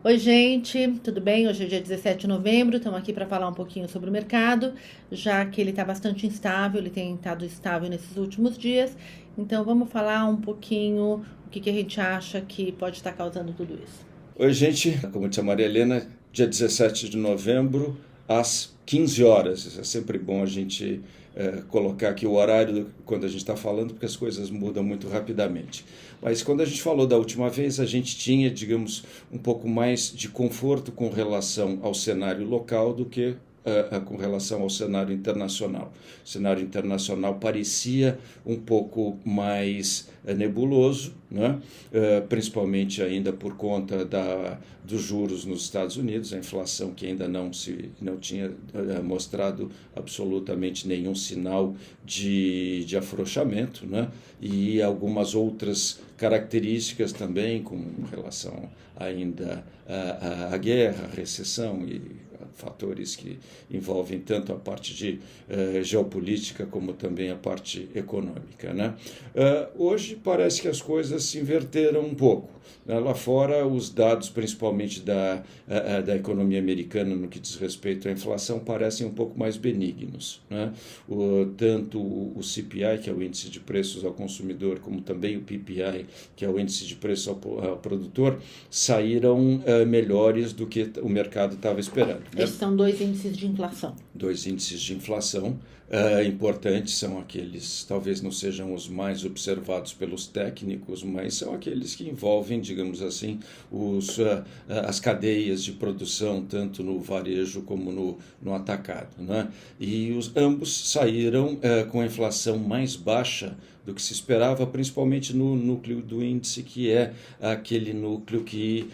Oi, gente, tudo bem? Hoje é dia 17 de novembro, estamos aqui para falar um pouquinho sobre o mercado, já que ele está bastante instável, ele tem estado estável nesses últimos dias. Então, vamos falar um pouquinho o que a gente acha que pode estar causando tudo isso. Oi, gente. Como disse a Maria Helena, dia 17 de novembro, às 15 horas. É sempre bom a gente colocar aqui o horário quando a gente está falando, porque as coisas mudam muito rapidamente. Mas quando a gente falou da última vez, a gente tinha, digamos, um pouco mais de conforto com relação ao cenário local do que com relação ao cenário internacional. O cenário internacional parecia um pouco mais nebuloso, né? Principalmente ainda por conta dos juros nos Estados Unidos, a inflação que ainda não tinha mostrado absolutamente nenhum sinal de afrouxamento, né? E algumas outras características também com relação ainda à guerra, à recessão e fatores que envolvem tanto a parte de geopolítica como também a parte econômica, né? Hoje parece que as coisas se inverteram um pouco. Lá fora, os dados, principalmente da economia americana, no que diz respeito à inflação, parecem um pouco mais benignos, né? Tanto o CPI, que é o índice de preços ao consumidor, como também o PPI, que é o índice de preço ao produtor, saíram melhores do que o mercado estava esperando, né? Esses são dois índices de inflação. Dois índices de inflação importantes, são aqueles, talvez não sejam os mais observados pelos técnicos, mas são aqueles que envolvem, digamos assim, as cadeias de produção, tanto no varejo como no atacado, né? E ambos saíram com a inflação mais baixa do que se esperava, principalmente no núcleo do índice, que é aquele núcleo que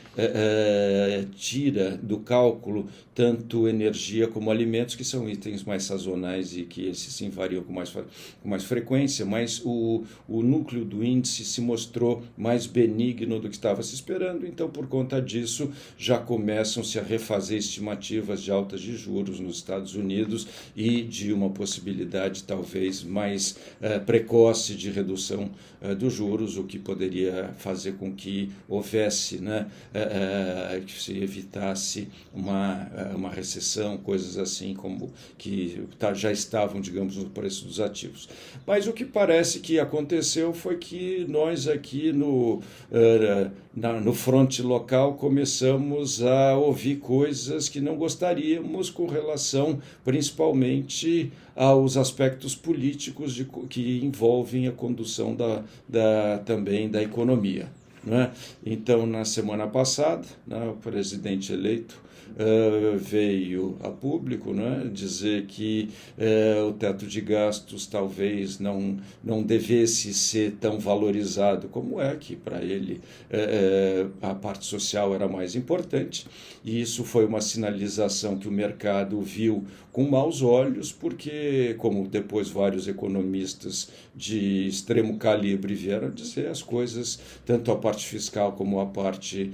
tira do cálculo tanto energia como alimentos, que são itens mais sazonais e que esses sim variam com mais frequência, mas o núcleo do índice se mostrou mais benigno do que estava se esperando, então por conta disso já começam-se a refazer estimativas de altas de juros nos Estados Unidos e de uma possibilidade talvez mais precoce de redução dos juros, o que poderia fazer com que houvesse, né, que se evitasse uma recessão, coisas assim como que já estavam, digamos, no preço dos ativos. Mas o que parece que aconteceu foi que nós aqui no fronte local começamos a ouvir coisas que não gostaríamos com relação principalmente aos aspectos políticos que envolvem a condução também da economia, né? Então, na semana passada, né, o presidente eleito veio a público, né, dizer que o teto de gastos talvez não devesse ser tão valorizado como que para ele a parte social era mais importante, e isso foi uma sinalização que o mercado viu com maus olhos, porque, como depois vários economistas de extremo calibre vieram dizer, as coisas, tanto a parte fiscal como a parte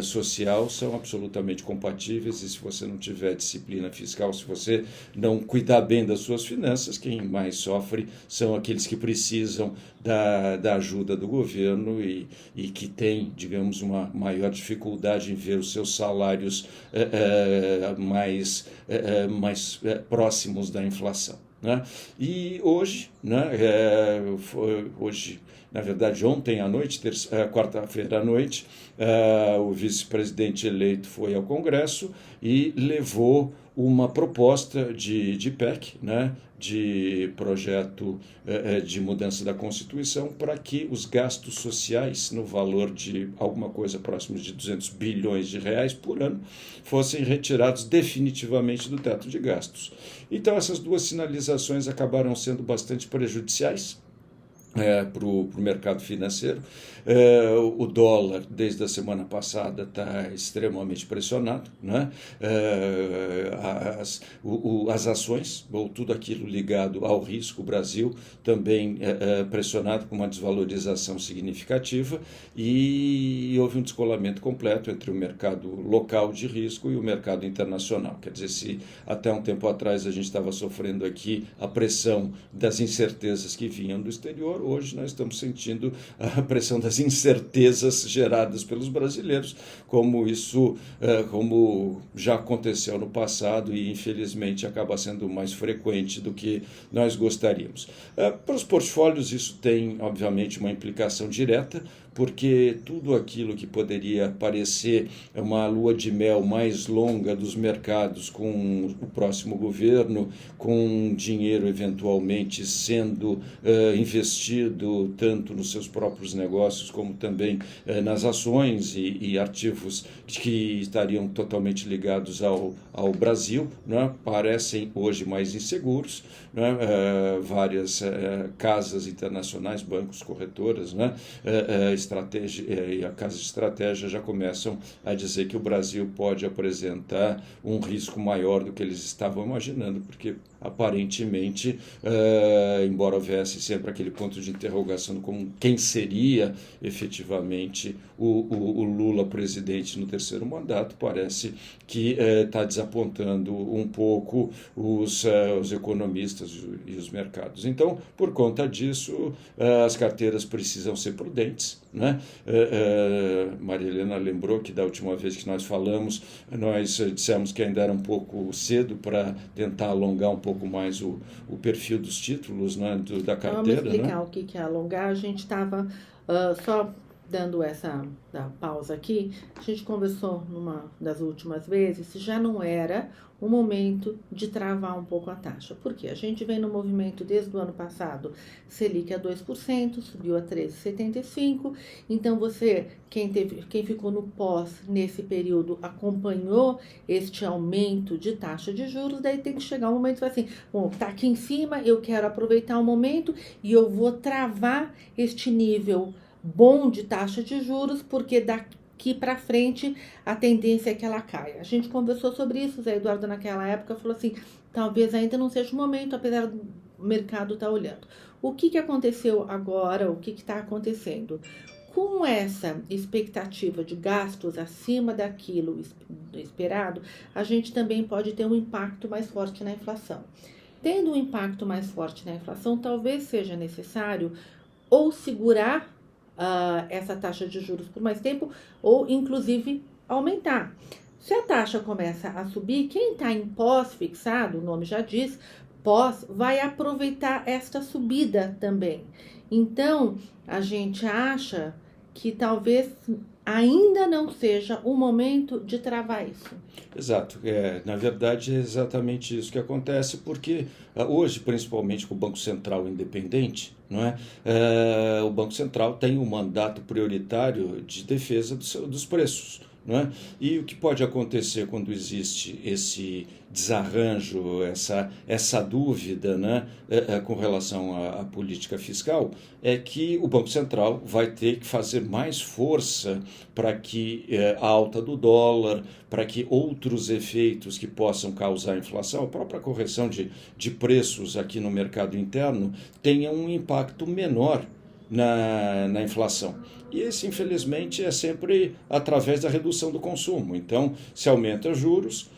social, são absolutamente compatíveis, e se você não tiver disciplina fiscal, se você não cuidar bem das suas finanças, quem mais sofre são aqueles que precisam da ajuda do governo e que têm, digamos, uma maior dificuldade em ver os seus salários mais próximos da inflação, né? E hoje, né, hoje, na verdade, ontem à noite, quarta-feira à noite, o vice-presidente eleito foi ao Congresso e levou uma proposta de PEC, né, de projeto de mudança da Constituição, para que os gastos sociais, no valor de alguma coisa próximo de 200 bilhões de reais por ano, fossem retirados definitivamente do teto de gastos. Então, essas duas sinalizações acabaram sendo bastante prejudiciais para o mercado financeiro. O dólar, desde a semana passada, está extremamente pressionado, né? As ações, ou tudo aquilo ligado ao risco, o Brasil também pressionado com uma desvalorização significativa, e houve um descolamento completo entre o mercado local de risco e o mercado internacional. Quer dizer, se até um tempo atrás a gente estava sofrendo aqui a pressão das incertezas que vinham do exterior, dólar. Hoje nós estamos sentindo a pressão das incertezas geradas pelos brasileiros, como já aconteceu no passado e infelizmente acaba sendo mais frequente do que nós gostaríamos. Para os portfólios isso tem obviamente uma implicação direta, porque tudo aquilo que poderia parecer uma lua de mel mais longa dos mercados com o próximo governo, com dinheiro eventualmente sendo investido tanto nos seus próprios negócios como também nas ações e ativos que estariam totalmente ligados ao Brasil, né, parecem hoje mais inseguros, né, várias casas internacionais, bancos, corretoras, né, estratégia e a Casa de Estratégia já começam a dizer que o Brasil pode apresentar um risco maior do que eles estavam imaginando, porque aparentemente, embora houvesse sempre aquele ponto de interrogação como quem seria efetivamente o Lula presidente no terceiro mandato, parece que está desapontando um pouco os economistas e os mercados. Então, por conta disso, as carteiras precisam ser prudentes, né? Maria Helena lembrou que da última vez que nós falamos, nós dissemos que ainda era um pouco cedo para tentar alongar um pouco mais o perfil dos títulos, né, da carteira. Vamos explicar, né? o que é alongar. A gente estava só dando essa pausa aqui. A gente conversou numa das últimas vezes se já não era o momento de travar um pouco a taxa. Por quê? A gente vem no movimento desde o ano passado, Selic a 2%, subiu a 13,75%. Então, quem ficou no pós nesse período acompanhou este aumento de taxa de juros, daí tem que chegar um momento assim, bom, tá aqui em cima, eu quero aproveitar o momento e eu vou travar este nível bom de taxa de juros, porque daqui para frente a tendência é que ela caia. A gente conversou sobre isso, o Zé Eduardo naquela época falou assim, talvez ainda não seja o momento, apesar do mercado estar olhando. O que aconteceu agora, o que está acontecendo? Com essa expectativa de gastos acima daquilo esperado, a gente também pode ter um impacto mais forte na inflação. Tendo um impacto mais forte na inflação, talvez seja necessário ou segurar essa taxa de juros por mais tempo, ou inclusive aumentar. Se a taxa começa a subir, quem está em pós-fixado, o nome já diz, pós, vai aproveitar esta subida também. Então, a gente acha que talvez ainda não seja o momento de travar isso. Exato. Na verdade, é exatamente isso que acontece, porque hoje, principalmente com o Banco Central independente, não é? O Banco Central tem um mandato prioritário de defesa dos preços. Não é? E o que pode acontecer quando existe esse desarranjo, essa dúvida, né, com relação à política fiscal, é que o Banco Central vai ter que fazer mais força para que a alta do dólar, para que outros efeitos que possam causar inflação, a própria correção de preços aqui no mercado interno, tenha um impacto menor na inflação. E esse, infelizmente, é sempre através da redução do consumo. Então, se aumenta os juros,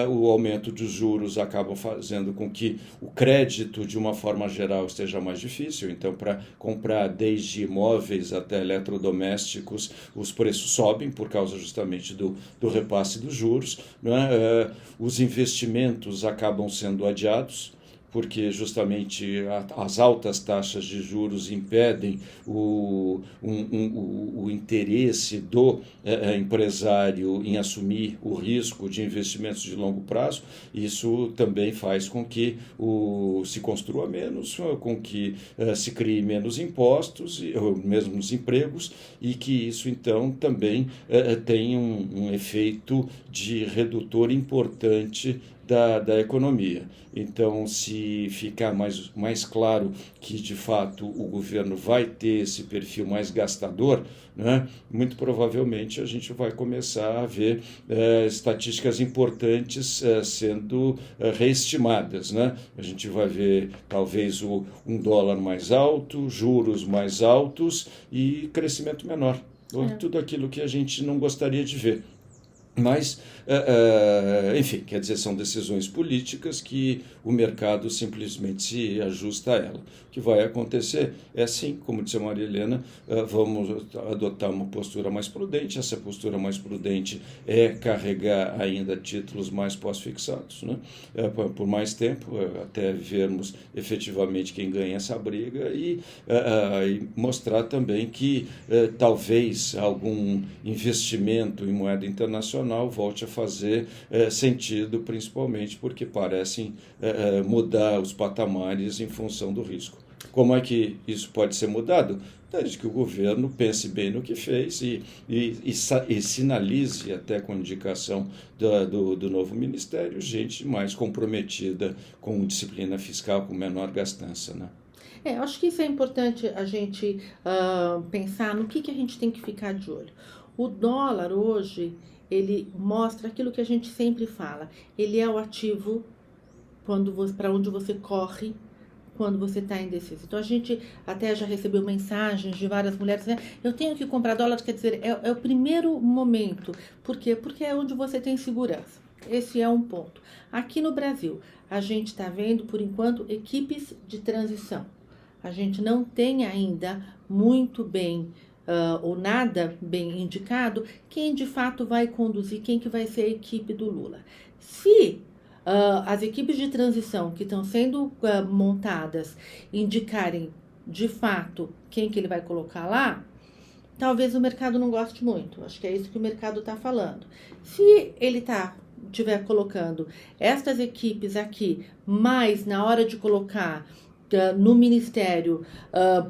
o aumento dos juros acaba fazendo com que o crédito, de uma forma geral, esteja mais difícil. Então, para comprar desde imóveis até eletrodomésticos, os preços sobem por causa justamente do repasse dos juros, não é? Os investimentos acabam sendo adiados, porque justamente as altas taxas de juros impedem o interesse do empresário em assumir o risco de investimentos de longo prazo. Isso também faz com que se construa menos, com que se crie menos impostos, ou mesmo os empregos, e que isso então também tem um efeito de redutor importante da economia. Então, se ficar mais claro que, de fato, o governo vai ter esse perfil mais gastador, né, muito provavelmente a gente vai começar a ver estatísticas importantes sendo reestimadas. Né? A gente vai ver, talvez, um dólar mais alto, juros mais altos e crescimento menor. Tudo aquilo que a gente não gostaria de ver. Mas, enfim, quer dizer, são decisões políticas que o mercado simplesmente se ajusta a ela. O que vai acontecer é assim, como disse a Maria Helena, vamos adotar uma postura mais prudente. Essa postura mais prudente é carregar ainda títulos mais pós-fixados, né? Por mais tempo, até vermos efetivamente quem ganha essa briga e mostrar também que talvez algum investimento em moeda internacional volte a fazer sentido, principalmente porque parecem mudar os patamares em função do risco. Como é que isso pode ser mudado? Desde que o governo pense bem no que fez e sinalize, até com indicação do novo ministério, gente mais comprometida com disciplina fiscal, com menor gastança, né? Eu acho que isso é importante a gente pensar no que a gente tem que ficar de olho. O dólar hoje, ele mostra aquilo que a gente sempre fala. Ele é o ativo para onde você corre quando você está indeciso. Então, a gente até já recebeu mensagens de várias mulheres, né? Eu tenho que comprar dólar, quer dizer, é o primeiro momento. Por quê? Porque é onde você tem segurança. Esse é um ponto. Aqui no Brasil, a gente está vendo, por enquanto, equipes de transição. A gente não tem ainda muito bem ou nada bem indicado quem de fato vai conduzir, quem que vai ser a equipe do Lula. Se as equipes de transição que estão sendo montadas indicarem de fato quem que ele vai colocar lá, talvez o mercado não goste muito. Acho que é isso que o mercado está falando. Se ele estiver colocando estas equipes aqui, mas na hora de colocar no ministério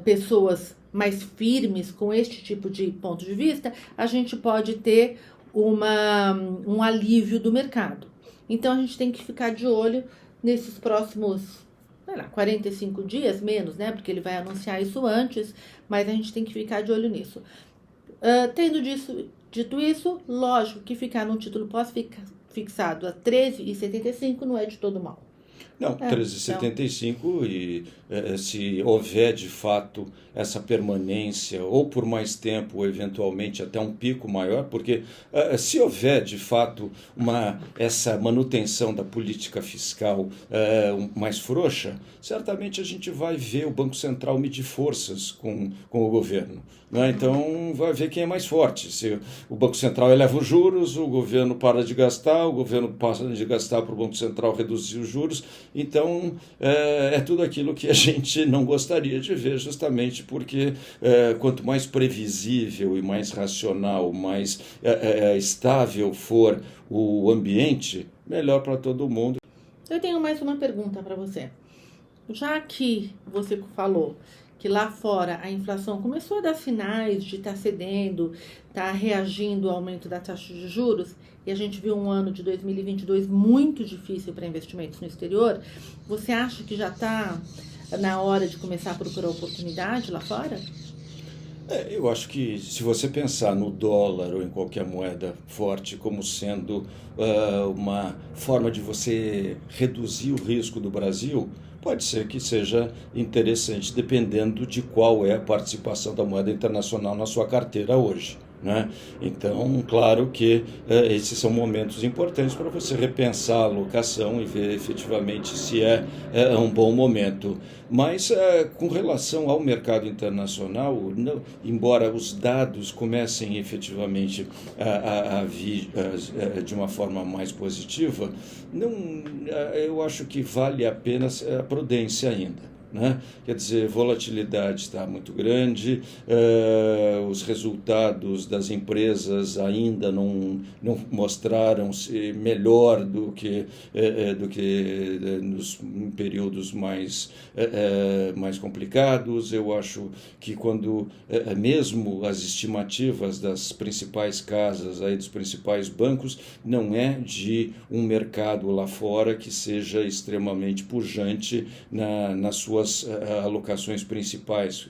pessoas mais firmes com este tipo de ponto de vista, a gente pode ter um alívio do mercado. Então, a gente tem que ficar de olho nesses próximos, 45 dias, menos, né? Porque ele vai anunciar isso antes, mas a gente tem que ficar de olho nisso. Dito isso, lógico que ficar num título pós-fixado a 13,75 não é de todo mal. Não, 13,75 e se houver de fato essa permanência, ou por mais tempo, ou eventualmente até um pico maior, porque se houver de fato essa manutenção da política fiscal mais frouxa, certamente a gente vai ver o Banco Central medir forças com o governo. Né? Então vai ver quem é mais forte. Se o Banco Central eleva os juros, o governo para de gastar, o governo passa de gastar para o Banco Central reduzir os juros. Então, é tudo aquilo que a gente não gostaria de ver, justamente porque quanto mais previsível e mais racional, mais estável for o ambiente, melhor para todo mundo. Eu tenho mais uma pergunta para você. Já que você falou que lá fora a inflação começou a dar sinais de estar cedendo, estar reagindo ao aumento da taxa de juros, e a gente viu um ano de 2022 muito difícil para investimentos no exterior, você acha que já está na hora de começar a procurar oportunidade lá fora? Eu acho que se você pensar no dólar ou em qualquer moeda forte como sendo uma forma de você reduzir o risco do Brasil, pode ser que seja interessante, dependendo de qual é a participação da moeda internacional na sua carteira hoje. Né? Então, claro que esses são momentos importantes para você repensar a alocação e ver efetivamente se é um bom momento. Mas, com relação ao mercado internacional, não, embora os dados comecem efetivamente a vir de uma forma mais positiva, eu acho que vale a pena a prudência ainda. Né? Quer dizer, volatilidade está muito grande, os resultados das empresas ainda não mostraram-se melhor do que nos períodos mais complicados. Eu acho que quando mesmo as estimativas das principais casas, aí, dos principais bancos, não é de um mercado lá fora que seja extremamente pujante nas suas alocações principais,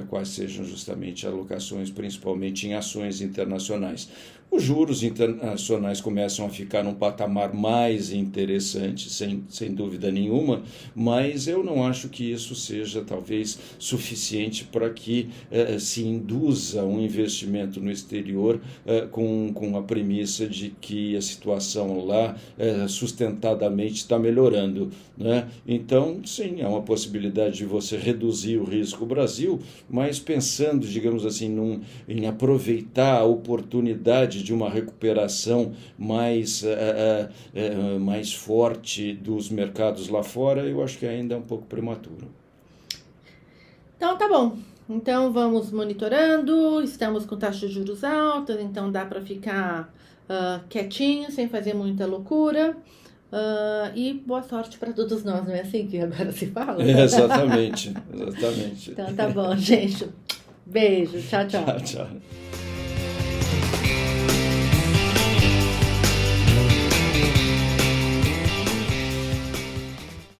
quais sejam justamente alocações principalmente em ações internacionais. os juros internacionais começam a ficar num patamar mais interessante, sem dúvida nenhuma, mas eu não acho que isso seja talvez suficiente para que se induza um investimento no exterior com a premissa de que a situação lá sustentadamente está melhorando, né? Então, sim, há uma possibilidade de você reduzir o risco Brasil, mas pensando, digamos assim, em aproveitar a oportunidade de uma recuperação mais forte dos mercados lá fora, eu acho que ainda é um pouco prematuro. Então, tá bom. Então, vamos monitorando, estamos com taxas de juros altas, então dá para ficar quietinho, sem fazer muita loucura. E boa sorte para todos nós, não é assim que agora se fala? Exatamente. Então, tá bom, gente. Beijo. Tchau, tchau. Tchau, tchau.